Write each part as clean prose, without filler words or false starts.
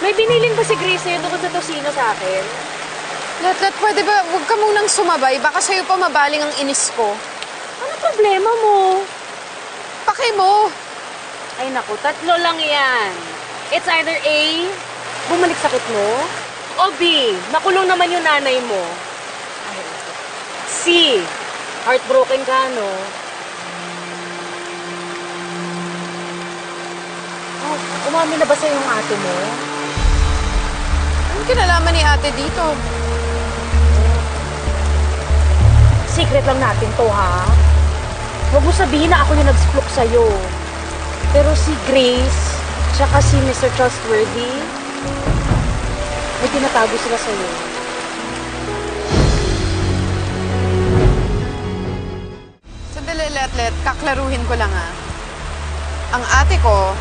May binilin ba si Grace sa'yo tungkol sa tosino sa akin? Let, pwede ba huwag ka munang sumabay? Baka sa'yo pa mabaling ang inis ko. Ano problema mo? Paki mo! Ay naku, tatlo lang yan. It's either A, bumalik sakit mo, o B, nakulong naman yung nanay mo. Ay, C, heartbroken ka, no? Oh, umamin na ba sa'yo yung ate mo? Anong kinalaman ni ate dito? Secret lang natin to, ha? Huwag mo sabihin na ako yung nag-splok sa'yo. Pero si Grace, tsaka si Mr. Trustworthy, may tinatago sila sa'yo. Sandali, Let, kaklaruhin ko lang, ha? Ang ate ko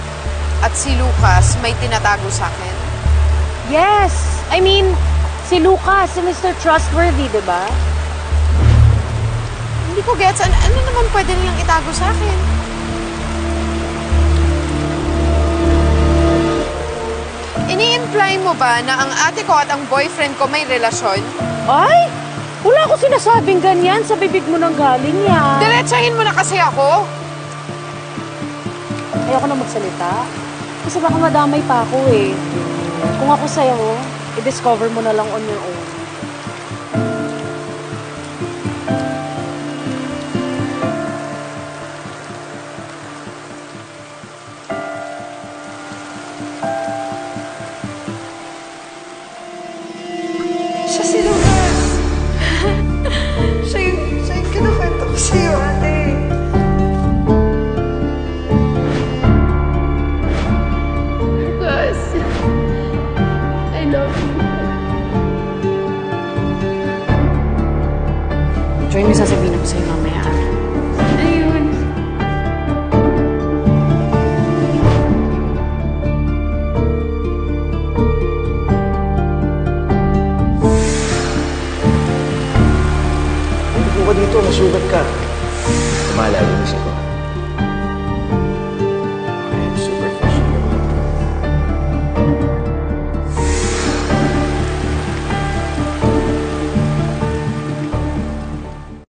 at si Lucas may tinatago sa akin. Yes! I mean, si Lucas, si Mr. Trustworthy, di ba? Hindi ko gets. Ano naman pwede nilang itago sa akin? Ini-imply mo ba na ang ate ko at ang boyfriend ko may relasyon? Ay! Wala ko sinasabing ganyan. Sa bibig mo nang galing yan. Diretsahin mo na kasi ako. Ayoko na magsalita. Kasi baka madamay pa ako eh. Kung ako sa'yo, i-discover mo na lang on your own. Siya si Lucas. siya yung kinukwento ko sa'yo, ate. Lucas, I love you. Joy, may sasabihin ako sa'yo mamaya. Ayun. Upo ka dito, masugat ka. Tumala yung isip ko.